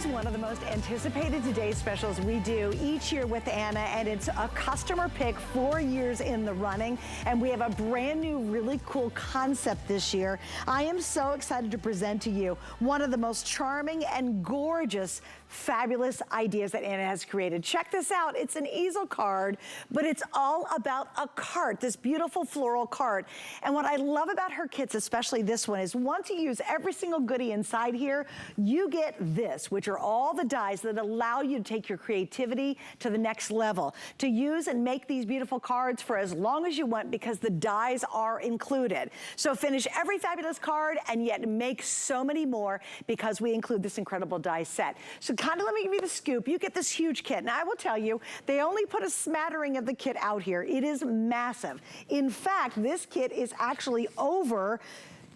is one of the most anticipated Today Specials we do each year with Anna, and it's a customer pick 4 years in the running, and we have a brand new, really cool concept this year. I am so excited to present to you one of the most charming and gorgeous, fabulous ideas that Anna has created. Check this out. It's an easel card, but it's all about a cart, this beautiful floral cart. And what I love about her kits, especially this one, is once you use every single goodie inside here, you get this, which are all the dies that allow you to take your creativity to the next level, to use and make these beautiful cards for as long as you want, because the dies are included. So finish every fabulous card and yet make so many more because we include this incredible die set. So kind of let me give you the scoop. You get this huge kit. Now I will tell you, they only put a smattering of the kit out here. It is massive. In fact, this kit is actually over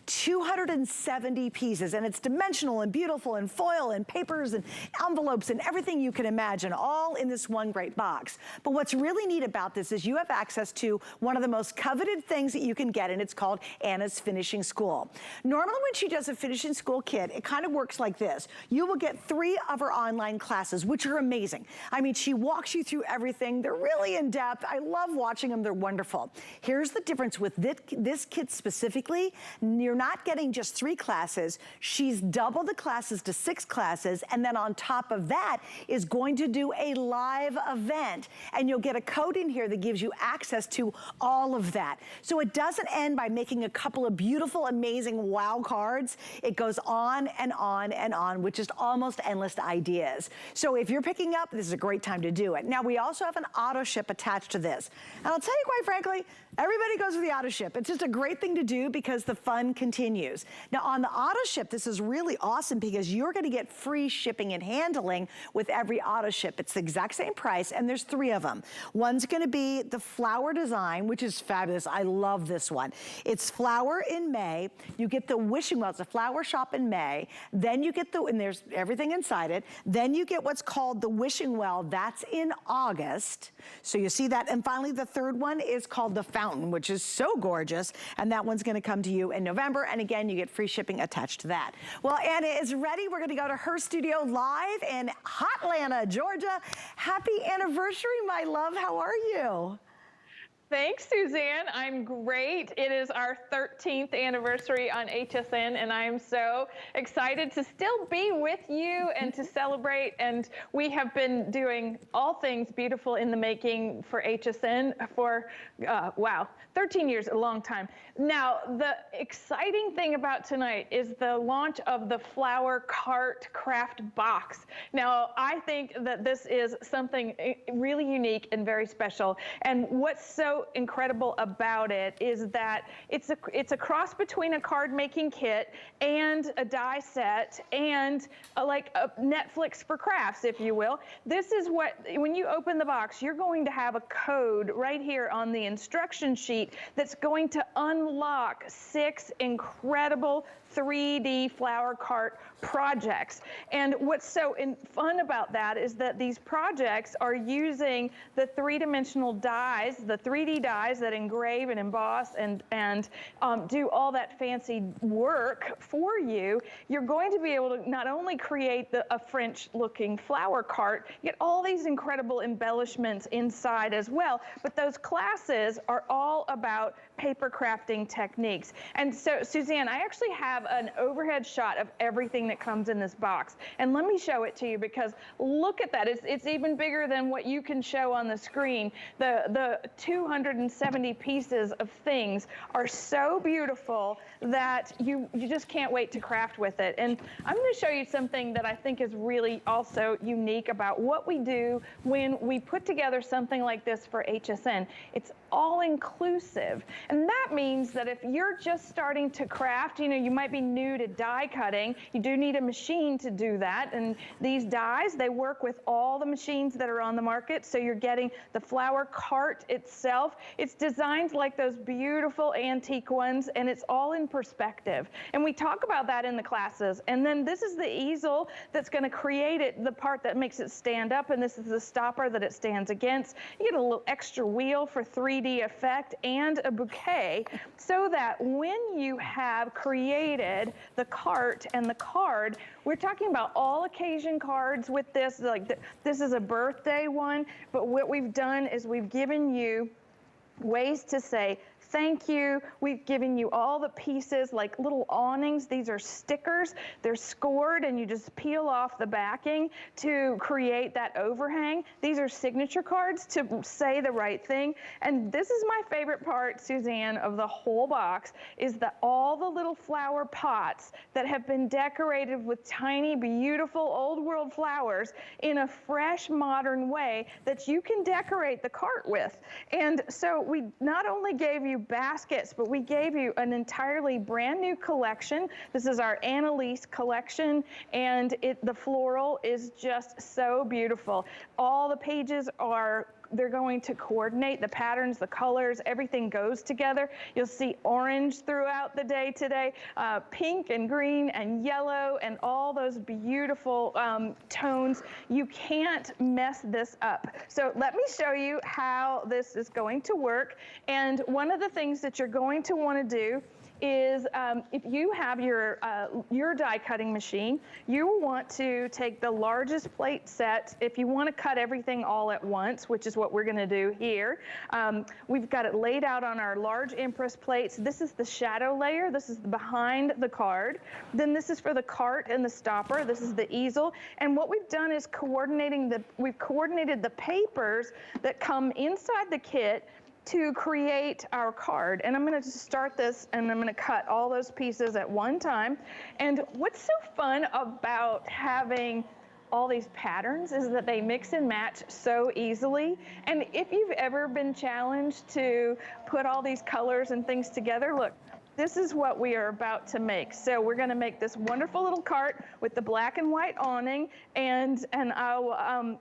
270 pieces, and it's dimensional and beautiful and foil and papers and envelopes and everything you can imagine, all in this one great box. But what's really neat about this is you have access to one of the most coveted things that you can get, and it's called Anna's Finishing School. Normally when she does a finishing school kit, it kind of works like this. You will get 3 of her online classes, which are amazing. I mean, she walks you through everything. They're really in depth. I love watching them. They're wonderful. Here's the difference with this kit specifically. You're not getting just 3 classes. She's doubled the classes to 6 classes, and then on top of that is going to do a live event, and you'll get a code in here that gives you access to all of that. So it doesn't end by making a couple of beautiful, amazing wow cards. It goes on and on and on with just almost endless ideas. So if you're picking up, this is a great time to do it. Now we also have an auto ship attached to this. And I'll tell you quite frankly, everybody goes with the auto ship. It's just a great thing to do because the fun continues. Now on the auto ship, this is really awesome because you're gonna get free shipping and handling with every auto ship. It's the exact same price, and there's 3 of them. One's gonna be the flower design, which is fabulous. I love this one. It's flower in May. You get the wishing well, it's a flower shop in May. Then you get and there's everything inside it. Then you get what's called the wishing well. That's in August. So you see that. And finally, the 3rd one is called the fountain, which is so gorgeous. And that one's gonna come to you in November. And again, you get free shipping attached to that. Well, Anna is ready. We're gonna go to her studio live in Hotlanta, Georgia. Happy anniversary, my love. How are you? Thanks, Suzanne. I'm great. It is our 13th anniversary on HSN, and I am so excited to still be with you and to celebrate. And we have been doing all things beautiful in the making for HSN for, wow, 13 years, a long time. Now, the exciting thing about tonight is the launch of the Flower Cart Craft Box. Now, I think that this is something really unique and very special. And what's so incredible about it is that it's a cross between a card making kit and a die set and like a Netflix for crafts, if you will. This is what, when you open the box, you're going to have a code right here on the instruction sheet that's going to unlock 6 incredible 3D flower cart projects. And what's so fun about that is that these projects are using the 3-dimensional dies, the 3D dies that engrave and emboss and do all that fancy work for you. You're going to be able to not only create a French-looking flower cart, get all these incredible embellishments inside as well, but those classes are all about paper crafting techniques. And so, Suzanne, I actually have an overhead shot of everything that comes in this box. And let me show it to you because look at that. It's even bigger than what you can show on the screen. The 270 pieces of things are so beautiful that you just can't wait to craft with it. And I'm going to show you something that I think is really also unique about what we do when we put together something like this for HSN. It's all inclusive. And that means that if you're just starting to craft, you know, you might be new to die cutting, you do need a machine to do that. And these dies, they work with all the machines that are on the market. So you're getting the flower cart itself itself, it's designed like those beautiful antique ones, and it's all in perspective. And we talk about that in the classes. And then this is the easel that's going to create it, the part that makes it stand up, and this is the stopper that it stands against. You get a little extra wheel for 3D effect and a bouquet, so that when you have created the cart and the card, we're talking about all occasion cards with this, like this is a birthday one, but what we've done is we've given you ways to say thank you. We've given you all the pieces like little awnings. These are stickers. They're scored, and you just peel off the backing to create that overhang. These are signature cards to say the right thing. And this is my favorite part, Suzanne, of the whole box, is that all the little flower pots that have been decorated with tiny, beautiful, old world flowers in a fresh, modern way that you can decorate the cart with. And so we not only gave you baskets, but we gave you an entirely brand new collection. This is our Annalise collection, and the floral is just so beautiful. All the pages they're going to coordinate the patterns, the colors, everything goes together. You'll see orange throughout the day today, pink and green and yellow, and all those beautiful tones. You can't mess this up. So let me show you how this is going to work. And one of the things that you're going to want to do is if you have your die cutting machine, you will want to take the largest plate set. If you want to cut everything all at once, which is what we're going to do here, we've got it laid out on our large Empress plates. This is the shadow layer. This is behind the card. Then this is for the cart and the stopper. This is the easel. And what we've done is we've coordinated the papers that come inside the kit to create our card. And I'm going to start this, and I'm going to cut all those pieces at one time. And what's so fun about having all these patterns is that they mix and match so easily. And if you've ever been challenged to put all these colors and things together, look, this is what we are about to make. So we're going to make this wonderful little cart with the black and white awning, and I'll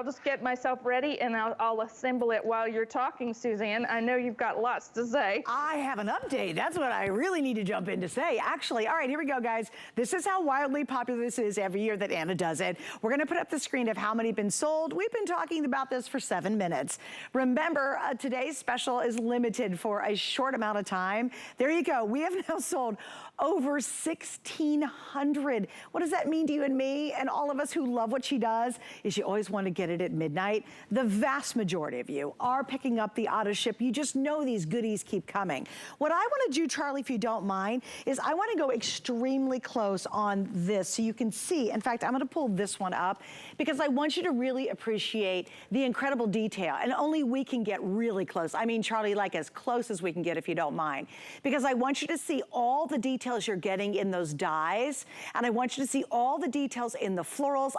just get myself ready, and I'll assemble it while you're talking, Suzanne. I know you've got lots to say. I have an update. That's what I really need to jump in to say. Actually, all right, here we go, guys. This is how wildly popular this is every year that Anna does it. We're going to put up the screen of how many have been sold. We've been talking about this for 7 minutes. Remember, today's special is limited for a short amount of time. There you go. We have now sold over 1,600. What does that mean to you and me and all of us who love what she does? Is you always want to get it at midnight. The vast majority of you are picking up the auto ship. You just know these goodies keep coming. What I want to do, Charlie, if you don't mind, is I want to go extremely close on this so you can see. In fact, I'm going to pull this one up because I want you to really appreciate the incredible detail. And only we can get really close. I mean, Charlie, like as close as we can get if you don't mind. Because I want you to see all the details you're getting in those dies, and I want you to see all the details in the florals,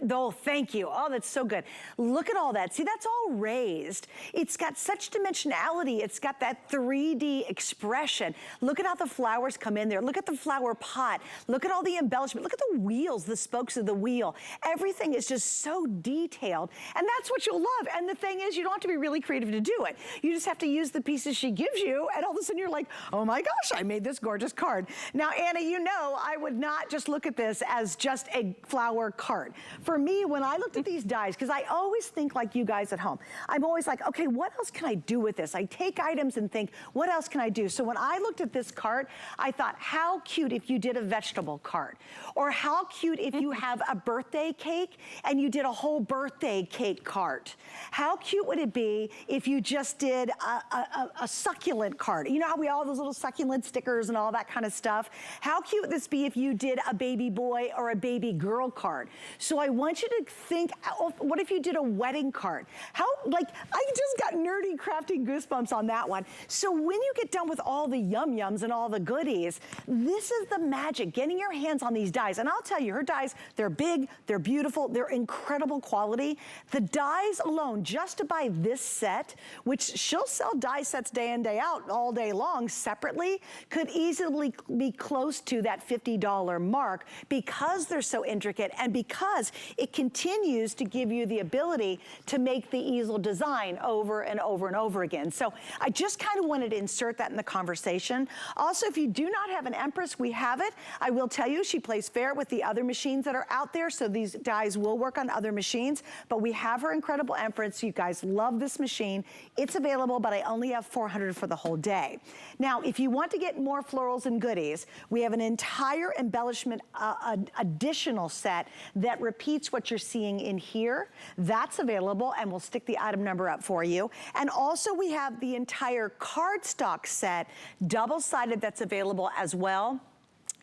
oh, thank you. Oh, that's so good. Look at all that. See, that's all raised. It's got such dimensionality. It's got that 3D expression. Look at how the flowers come in there. Look at the flower pot. Look at all the embellishment. Look at the wheels, the spokes of the wheel. Everything is just so detailed, and that's what you'll love. And the thing is, you don't have to be really creative to do it. You just have to use the pieces she gives you, and all of a sudden you're like, oh my gosh, I made this gorgeous card. Now, Anna, you know I would not just look at this as just a flower cart. For me, when I looked at these dies, because I always think like you guys at home, I'm always like, okay, what else can I do with this? I take items and think, what else can I do? So when I looked at this cart, I thought, how cute if you did a vegetable cart, or how cute if you have a birthday cake and you did a whole birthday cake cart. How cute would it be if you just did a succulent cart? You know how we all have those little succulent stickers and all that kind of stuff? How cute would this be if you did a baby boy or a baby girl cart? So I want you to think, what if you did a wedding cart? How, like, I just got nerdy crafting goosebumps on that one. So when you get done with all the yum-yums and all the goodies, this is the magic, getting your hands on these dies. And I'll tell you, her dies, they're big, they're beautiful, they're incredible quality. The dies alone, just to buy this set, which she'll sell die sets day in, day out, all day long, separately could easily be close to that $50 mark because they're so intricate and because it continues to give you the ability to make the easel design over and over and over again. So I just kind of wanted to insert that in the conversation. Also, if you do not have an Empress, we have it. I will tell you, she plays fair with the other machines that are out there, so these dies will work on other machines, but we have her incredible Empress. You guys love this machine. It's available, but I only have 400 for the whole day. Now, if you want to get more florals and goodies, we have an entire embellishment additional set that repeats what you're seeing in here. That's available, and we'll stick the item number up for you. And also we have the entire cardstock set, double-sided, that's available as well,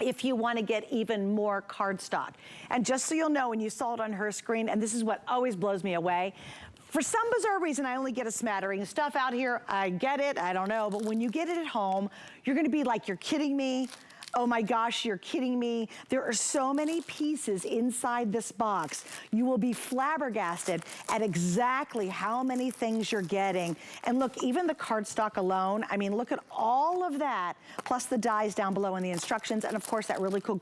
if you want to get even more cardstock. And just so you'll know, when you saw it on her screen, and this is what always blows me away, for some bizarre reason, I only get a smattering of stuff out here. I get it, I don't know, but when you get it at home, you're gonna be like, you're kidding me. Oh my gosh, you're kidding me. There are so many pieces inside this box. You will be flabbergasted at exactly how many things you're getting. And look, even the cardstock alone, I mean, look at all of that, plus the dies down below in the instructions. And of course, that really cool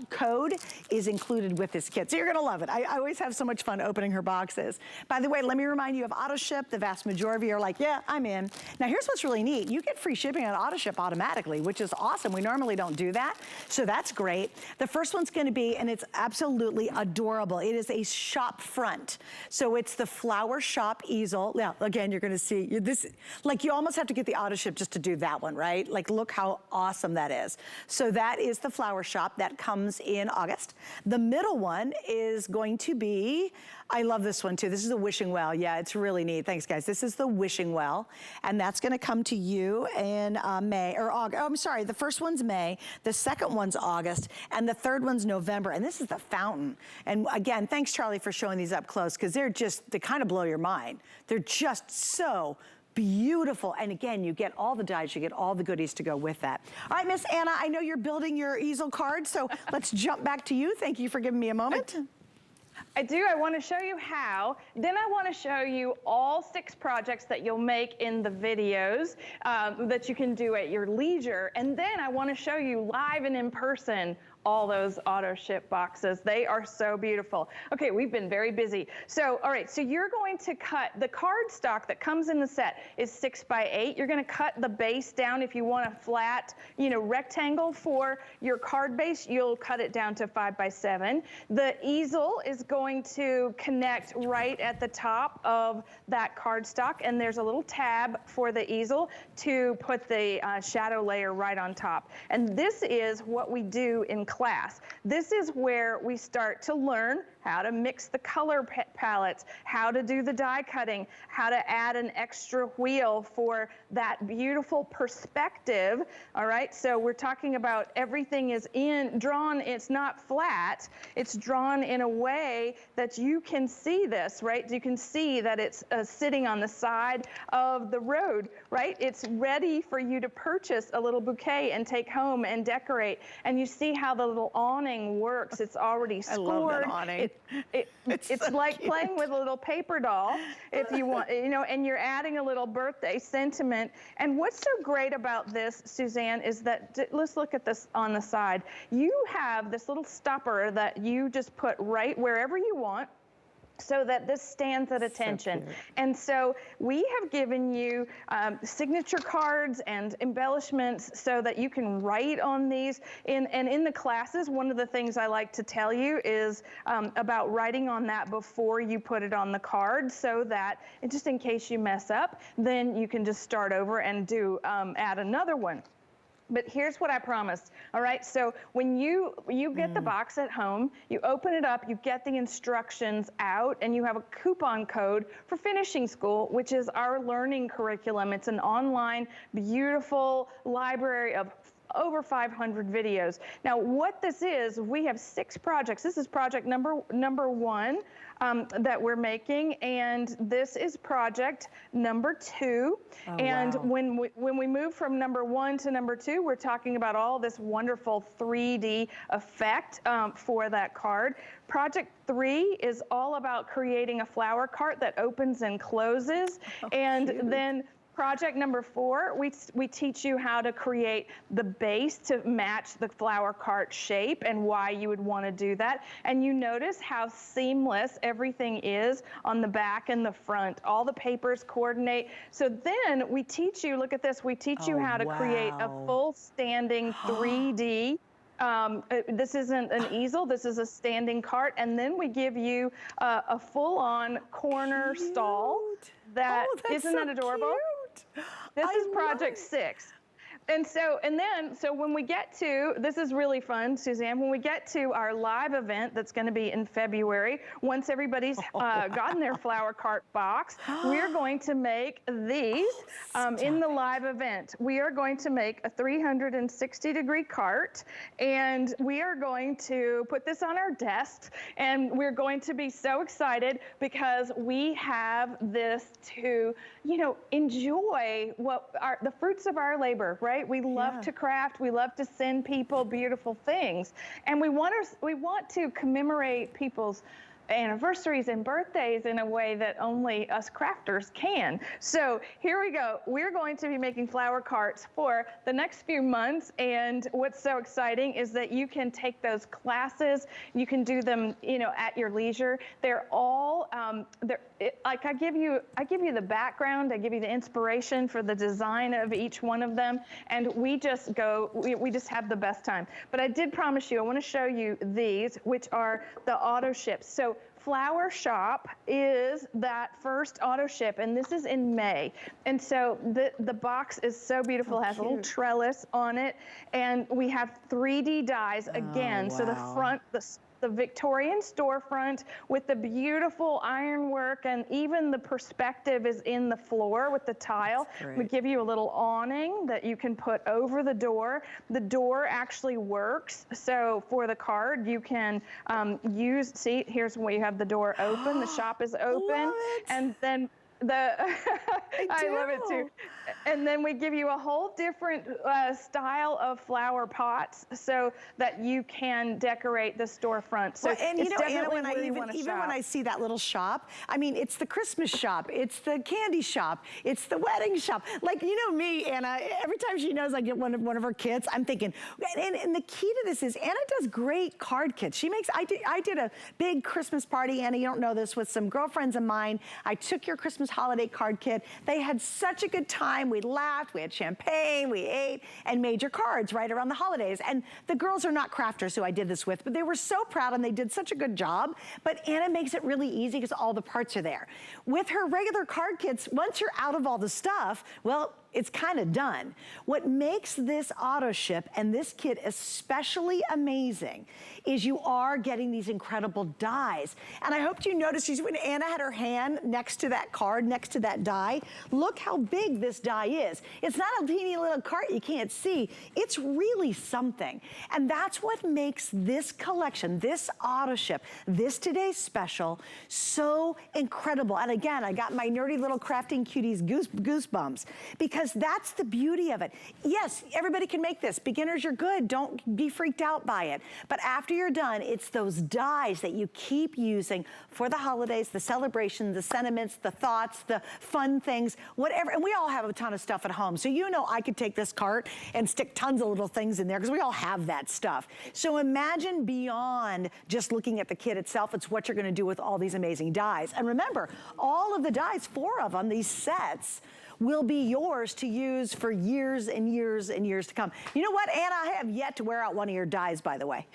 code is included with this kit. So you're gonna love it. I always have so much fun opening her boxes. By the way, let me remind you of auto ship. The vast majority of you are like, yeah, I'm in. Now here's what's really neat. You get free shipping on auto ship automatically, which is awesome. We normally don't do that, so that's great. The first one's gonna be, and it's absolutely adorable, it is a shop front. So it's the flower shop easel. Now, again, you're gonna see, this, like you almost have to get the auto ship just to do that one, right? Like look how awesome that is. So that is the flower shop, that comes in August. The middle one is going to be, I love this one too. This is the wishing well. Yeah, it's really neat. Thanks, guys. This is the wishing well, and that's going to come to you in May or August. Oh, I'm sorry. The first one's May. The second one's August, and the third one's November. And this is the fountain. And again, thanks, Charlie, for showing these up close because they kind of blow your mind. They're just so beautiful. And again, you get all the dies, you get all the goodies to go with that. All right, Miss Anna, I know you're building your easel card, so let's jump back to you. Thank you for giving me a moment. I do. I want to show you how. Then I want to show you all 6 projects that you'll make in the videos that you can do at your leisure. And then I want to show you live and in person all those auto ship boxes. They are so beautiful. Okay, we've been very busy. So, all right, so you're going to cut the cardstock that comes in the set is 6 by 8. You're going to cut the base down. If you want a flat, rectangle for your card base, you'll cut it down to 5 by 7. The easel is going to connect right at the top of that cardstock, and there's a little tab for the easel to put the shadow layer right on top. And this is what we do in class. This is where we start to learn how to mix the color palettes, how to do the die cutting, how to add an extra wheel for that beautiful perspective. All right, so we're talking about everything is drawn, it's not flat, it's drawn in a way that you can see this, right? You can see that it's sitting on the side of the road, right? It's ready for you to purchase a little bouquet and take home and decorate. And you see how the little awning works. It's already scored. I love that awning. It's so like cute. Playing with a little paper doll, if you want, and you're adding a little birthday sentiment. And what's so great about this, Suzanne, is that, let's look at this on the side. You have this little stopper that you just put right wherever you want, so that this stands at attention. So and so we have given you signature cards and embellishments so that you can write on these. And in the classes, one of the things I like to tell you is about writing on that before you put it on the card, so that just in case you mess up, then you can just start over and add another one. But here's what I promised, all right? So when you get the box at home, you open it up, you get the instructions out, and you have a coupon code for Finishing School, which is our learning curriculum. It's an online, beautiful library of over 500 videos. Now, what this is, we have 6 projects. This is project number 1 that we're making, and this is project number 2. Oh, and wow. when we move from number 1 to number 2, we're talking about all this wonderful 3D effect for that card. Project 3 is all about creating a flower cart that opens and closes, and then Project number 4, we teach you how to create the base to match the flower cart shape and why you would want to do that. And you notice how seamless everything is on the back and the front. All the papers coordinate. So then we teach you, look at this, we teach you how to create a full standing 3D. This isn't an easel, this is a standing cart, and then we give you a full-on corner stall. Isn't that adorable? Cute. This is Project 6. And so when we get to, this is really fun, Suzanne, when we get to our live event that's going to be in February, once everybody's gotten their flower cart box, we're going to make these in the live event. We are going to make a 360-degree cart, and we are going to put this on our desk, and we're going to be so excited because we have this to, enjoy the fruits of our labor, right? We love to craft. We love to send people beautiful things. And we want to commemorate people's anniversaries and birthdays in a way that only us crafters can. So here we go. We're going to be making flower carts for the next few months. And what's so exciting is that you can take those classes. You can do them, at your leisure. They're all, I give you the background. I give you the inspiration for the design of each one of them. And we just have the best time. But I did promise you, I want to show you these, which are the auto ships. So Flower Shop is that first auto ship, and this is in May. And so the box is so beautiful. It has a little trellis on it, and we have 3D dies again. So the front, the Victorian storefront with the beautiful ironwork, and even the perspective is in the floor with the tile. We give you a little awning that you can put over the door. The door actually works. So for the card, you can see, here's where you have the door open. The shop is open. And then I love it too. And then we give you a whole different style of flower pots so that you can decorate the storefront. So and Anna, when I see that little shop, I mean, it's the Christmas shop, it's the candy shop, it's the wedding shop. Like, me, Anna, every time she knows I get one of her kits, I'm thinking, and the key to this is Anna does great card kits. I did a big Christmas party, Anna, you don't know this, with some girlfriends of mine. I took your Christmas holiday card kit. They had such a good time. We laughed, we had champagne, we ate, and made your cards right around the holidays. And the girls are not crafters who I did this with, but they were so proud and they did such a good job. But Anna makes it really easy because all the parts are there. With her regular card kits, once you're out of all the stuff, well, it's kind of done. What makes this auto ship and this kit especially amazing is you are getting these incredible dies. And I hope you noticed when Anna had her hand next to that card, next to that die, look how big this die is. It's not a teeny little cart you can't see. It's really something. And that's what makes this collection, this auto ship, this today's special, so incredible. And again, I got my nerdy little crafting cuties goosebumps, because that's the beauty of it. Yes, everybody can make this. Beginners, you're good. Don't be freaked out by it. But after you're done, it's those dies that you keep using for the holidays, the celebrations, the sentiments, the thoughts, the fun things, whatever. And we all have a ton of stuff at home. So I could take this cart and stick tons of little things in there because we all have that stuff. So imagine beyond just looking at the kit itself, it's what you're going to do with all these amazing dies. And remember, all of the dies, 4 of them, these sets, will be yours to use for years and years and years to come. You know what, Anna? I have yet to wear out one of your dies, by the way.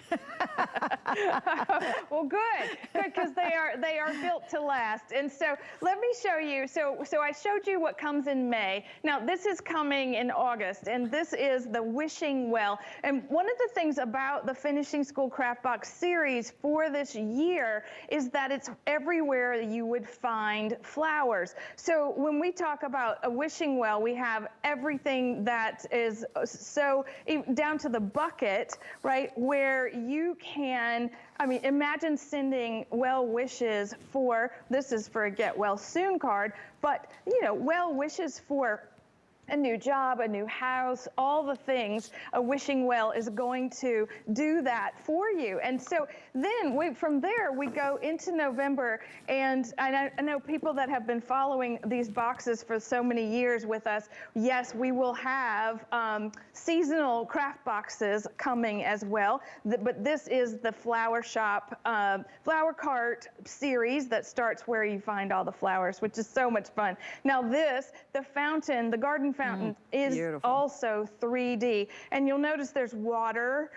Well, good, because they are built to last. And so let me show you. So I showed you what comes in May. Now this is coming in August, and this is the Wishing Well. And one of the things about the Finishing School Craft Box series for this year is that it's everywhere you would find flowers. So when we talk about a wishing well, we have everything that is so down to the bucket, right? Where you can, imagine sending well wishes for, this is for a get well soon card, but well wishes for a new job, a new house, all the things, a wishing well is going to do that for you. And so then from there, we go into November, and I know people that have been following these boxes for so many years with us, yes, we will have seasonal craft boxes coming as well, but this is the Flower Shop Flower Cart series that starts where you find all the flowers, which is so much fun. Now this, the fountain, the garden fountain is beautiful. Also 3D, and you'll notice there's water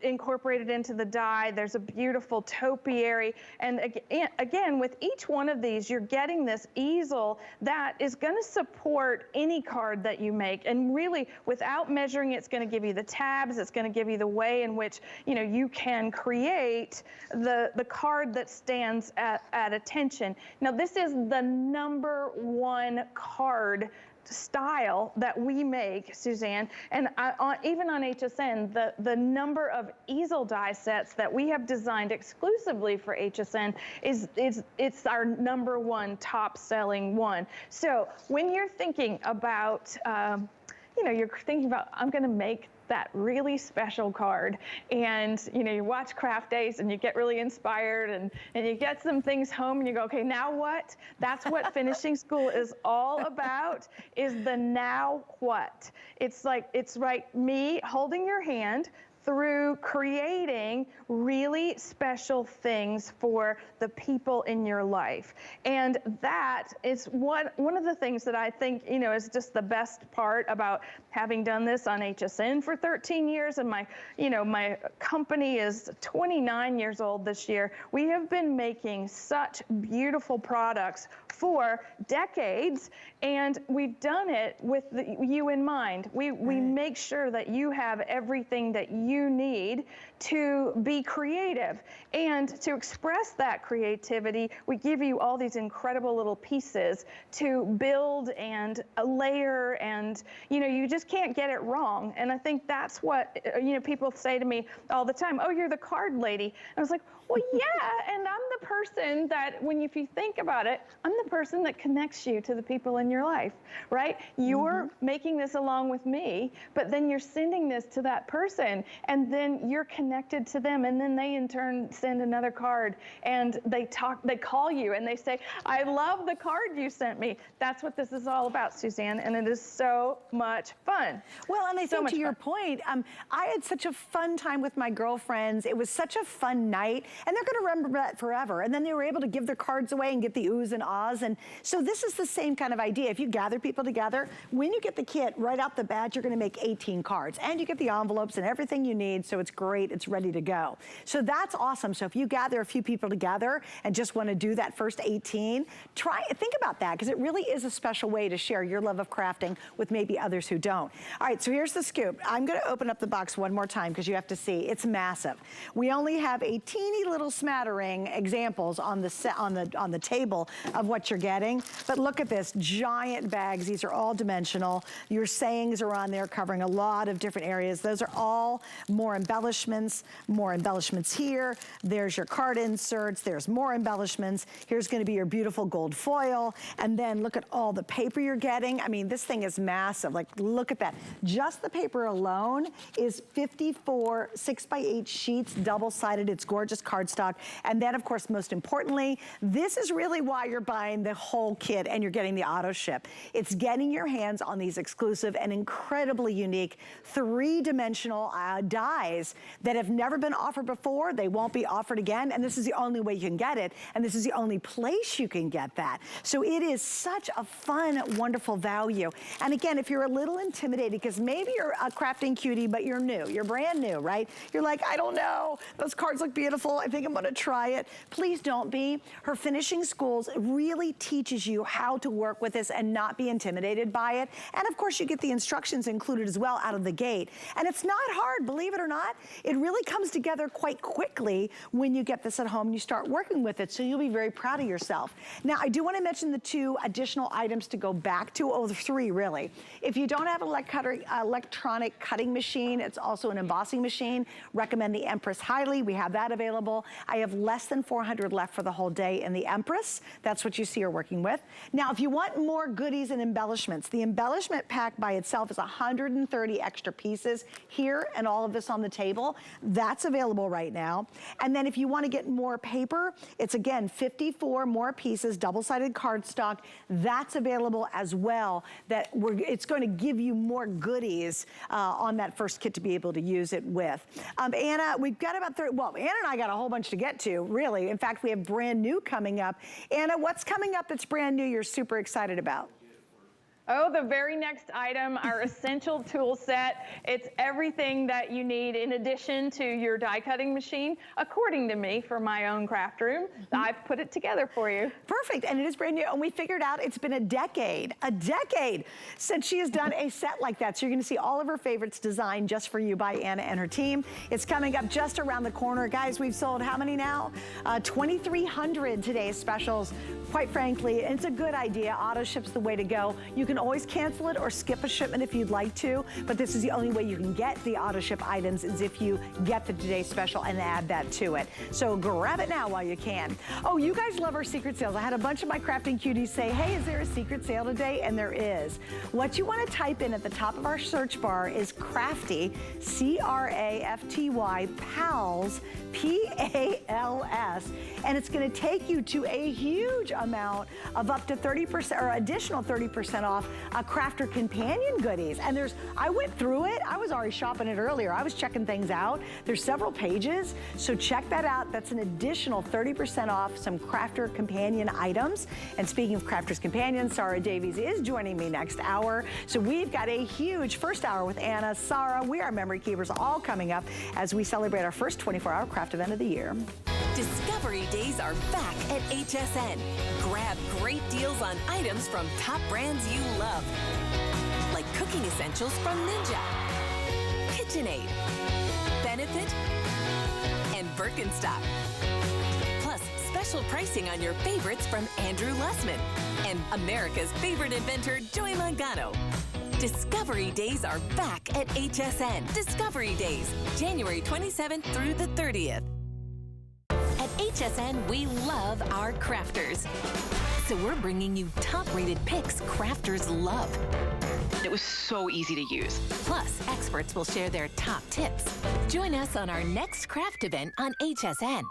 incorporated into the die. There's a beautiful topiary, and again, with each one of these, you're getting this easel that is going to support any card that you make, and really, without measuring, it's going to give you the tabs. It's going to give you the way in which you can create the card that stands at attention. Now, this is the #1 card style that we make, Suzanne, and even on HSN, the number of easel die sets that we have designed exclusively for HSN it's our #1 top selling one. So when you're thinking about I'm going to make that really special card, and you watch craft days and you get really inspired, and you get some things home and you go, okay, now what? That's what finishing school is all about, is the now what. It's me holding your hand through creating really special things for the people in your life. And that is one of the things that I think, is just the best part about having done this on HSN for 13 years. And my company is 29 years old this year. We have been making such beautiful products for decades, and we've done it with you in mind. We make sure that you have everything that you need to be creative, and to express that creativity, we give you all these incredible little pieces to build and layer, and you just can't get it wrong. And I think that's what people say to me all the time, oh, you're the card lady. And I was like, well, yeah, and I'm the person that, if you think about it, I'm the person that connects you to the people in your life, right? You're making this along with me, but then you're sending this to that person, and then you're connected to them, and then they in turn send another card, and they call you, and they say, I love the card you sent me. That's what this is all about, Suzanne, and it is so much fun. Well, and I think to your point, I had such a fun time with my girlfriends. It was such a fun night, and they're going to remember that forever. And then they were able to give their cards away and get the oohs and ahs. And so this is the same kind of idea. If you gather people together, when you get the kit right out the bat, you're going to make 18 cards, and you get the envelopes and everything you need. So it's great. It's ready to go. So that's awesome. So if you gather a few people together and just want to do that first 18, think about that, because it really is a special way to share your love of crafting with maybe others who don't. All right, so here's the scoop. I'm going to open up the box one more time because you have to see. It's massive. We only have a teeny little smattering examples on the table of what you're getting, but look at this, giant bags. These are all dimensional. Your sayings are on there covering a lot of different areas. Those are all more embellishments here. There's your card inserts. There's more embellishments. Here's going to be your beautiful gold foil, and then look at all the paper you're getting. I mean, this thing is massive. Like, look at that. Just the paper alone is 54 6x8 sheets, double-sided. It's gorgeous cardstock. And then, of course, most importantly, this is really why you're buying the whole kit and you're getting the auto ship. It's getting your hands on these exclusive and incredibly unique three-dimensional dies that have never been offered before. They won't be offered again, and this is the only way you can get it, and this is the only place you can get that. So it is such a fun, wonderful value. And again, if you're a little intimidated, because maybe you're a crafting cutie, but you're new, you're brand new, right? You're like, I don't know, those cards look beautiful, I think I'm gonna try it. Please don't be. Her finishing schools really teaches you how to work with this and not be intimidated by it. And of course, you get the instructions included as well out of the gate. And it's not hard, believe believe it or not, it really comes together quite quickly when you get this at home and you start working with it, so you'll be very proud of yourself. Now, I do want to mention the 2 additional items to go back to, the 3 really. If you don't have an electronic cutting machine, it's also an embossing machine. Recommend the Empress highly. We have that available. I have less than 400 left for the whole day in the Empress. That's what you see her working with. Now, if you want more goodies and embellishments, the embellishment pack by itself is 130 extra pieces here and all of this on the table. That's available right now. And then if you want to get more paper, it's again 54 more pieces, double-sided cardstock. That's available as well. It's going to give you more goodies on that first kit to be able to use it with. Anna, we've got about 30, well, Anna and I got a whole bunch to get to, really. In fact, we have brand new coming up. Anna, what's coming up that's brand new you're super excited about? Oh, the very next item, our essential tool set. It's everything that you need in addition to your die cutting machine, according to me, for my own craft room. I've put it together for you. Perfect, and it is brand new, and we figured out it's been a decade since she has done a set like that. So you're gonna see all of her favorites designed just for you by Anna and her team. It's coming up just around the corner. Guys, we've sold how many now? 2,300 today's specials. Quite frankly, it's a good idea. Auto ship's the way to go. You can always cancel it or skip a shipment if you'd like to, but this is the only way you can get the auto ship items is if you get the today's special and add that to it. So grab it now while you can. Oh, you guys love our secret sales. I had a bunch of my crafting cuties say, hey, is there a secret sale today? And there is. What you want to type in at the top of our search bar is Crafty, C-R-A-F-T-Y, PALS, P-A-L-S, and it's going to take you to a huge amount of up to 30% or additional 30% off crafter companion goodies. And I went through it. I was already shopping it earlier. I was checking things out. There's several pages, so check that out. That's an additional 30% off some crafter companion items. And speaking of crafters companions, Sarah Davies is joining me next hour. So we've got a huge first hour with Anna, Sarah. We are memory keepers all coming up as we celebrate our first 24-hour craft event of the year. Discovery Days are back at HSN. Grab great deals on items from top brands you love, like cooking essentials from Ninja, KitchenAid, Benefit, and Birkenstock. Plus, special pricing on your favorites from Andrew Lessman and America's favorite inventor, Joy Mangano. Discovery Days are back at HSN. Discovery Days, January 27th through the 30th. At HSN, we love our crafters. So we're bringing you top-rated picks crafters love. It was so easy to use. Plus, experts will share their top tips. Join us on our next craft event on HSN.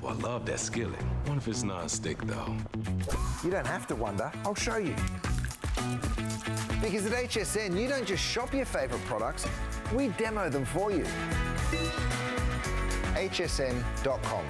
I love that skillet. Wonder if it's non-stick though. You don't have to wonder, I'll show you. Because at HSN, you don't just shop your favorite products, we demo them for you. hsn.com.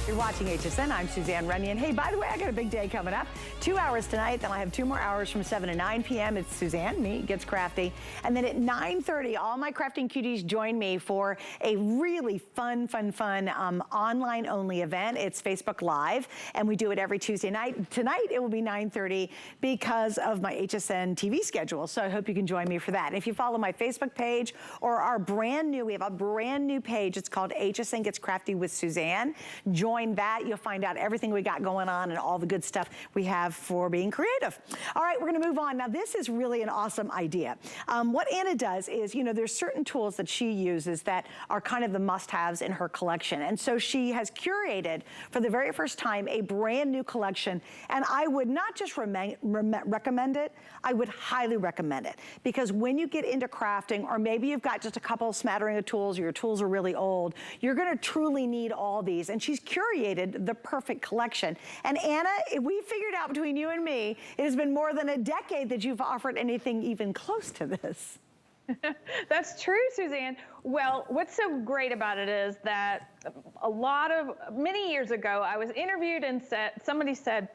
You're watching HSN. I'm Suzanne Runyon. Hey, by the way, I got a big day coming up. 2 hours tonight, then I have 2 more hours from 7 to 9 p.m. It's Suzanne, me, Gets Crafty. And then at 9:30, all my crafting cuties join me for a really fun online-only event. It's Facebook Live, and we do it every Tuesday night. Tonight, it will be 9:30 because of my HSN TV schedule, so I hope you can join me for that. And if you follow my Facebook page or we have a brand new page. It's called HSN Gets Crafty with Suzanne. Join find that, you'll find out everything we got going on and all the good stuff we have for being creative. All right, we're gonna move on. Now this is really an awesome idea. What Anna does is, you know, there's certain tools that she uses that are kind of the must-haves in her collection. And so she has curated for the very first time a brand new collection. And I would not just recommend it, I would highly recommend it. Because when you get into crafting, or maybe you've got just a couple smattering of tools, or your tools are really old, you're gonna truly need all these. And she's curated the perfect collection. And Anna, we figured out between you and me, it has been more than a decade that you've offered anything even close to this. That's true, Suzanne. Well, what's so great about it is that many years ago, I was interviewed and somebody said,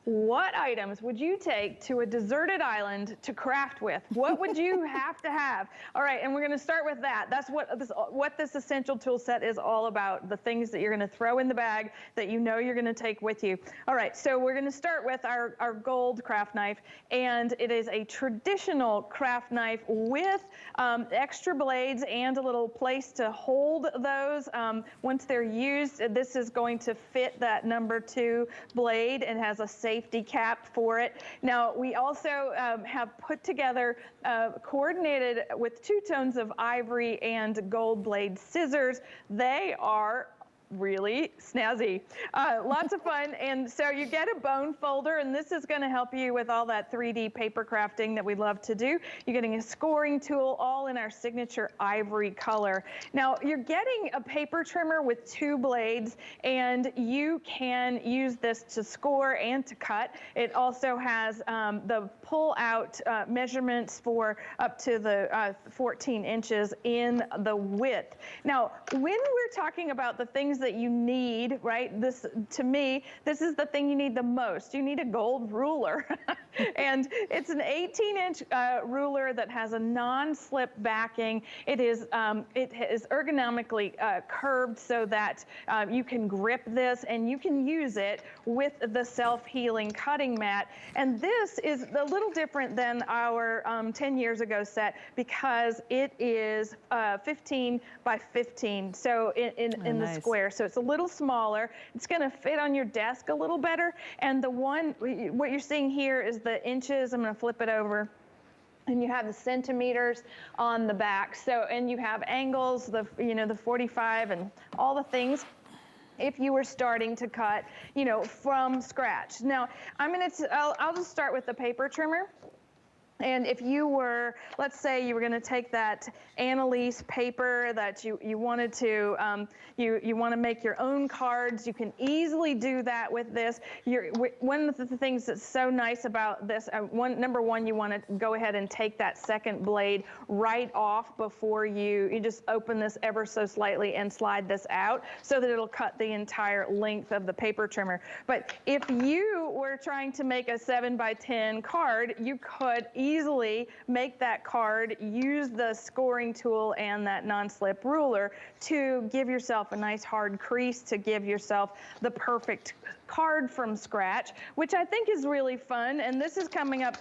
what items would you take to a deserted island to craft with? What would you have to have? All right, and we're gonna start with that. That's what this essential tool set is all about, the things that you're gonna throw in the bag that you know you're gonna take with you. All right, so we're gonna start with our gold craft knife, and it is a traditional craft knife with extra blades and a little place to hold those. Once they're used, this is going to fit that #2 blade and has a safety cap for it. Now, we also have put together, coordinated with 2 tones of ivory and gold blade scissors. They are really snazzy. Lots of fun. And so you get a bone folder, and this is going to help you with all that 3D paper crafting that we love to do. You're getting a scoring tool, all in our signature ivory color. Now, you're getting a paper trimmer with 2 blades, and you can use this to score and to cut. It also has the pull-out measurements for up to the 14 inches in the width. Now, when we're talking about the things that you need, right? This, to me, this is the thing you need the most. You need a gold ruler. And it's an 18-inch ruler that has a non-slip backing. It is ergonomically curved so that you can grip this and you can use it with the self-healing cutting mat. And this is a little different than our 10 years ago set because it is 15 by 15, so in the square. So it's a little smaller. It's gonna fit on your desk a little better. And what you're seeing here is the inches. I'm gonna flip it over. And you have the centimeters on the back. So, and you have angles, the 45 and all the things, if you were starting to cut, from scratch. Now, I'll just start with the paper trimmer. And if you were, let's say you were going to take that Annalise paper that you wanted to, you want to make your own cards, you can easily do that with this. One of the things that's so nice about this, number one, you want to go ahead and take that second blade right off before you just open this ever so slightly and slide this out so that it'll cut the entire length of the paper trimmer. But if you were trying to make a 7 by 10 card, you could easily make that card, use the scoring tool and that non-slip ruler to give yourself a nice hard crease, to give yourself the perfect card from scratch, which I think is really fun. And this is coming up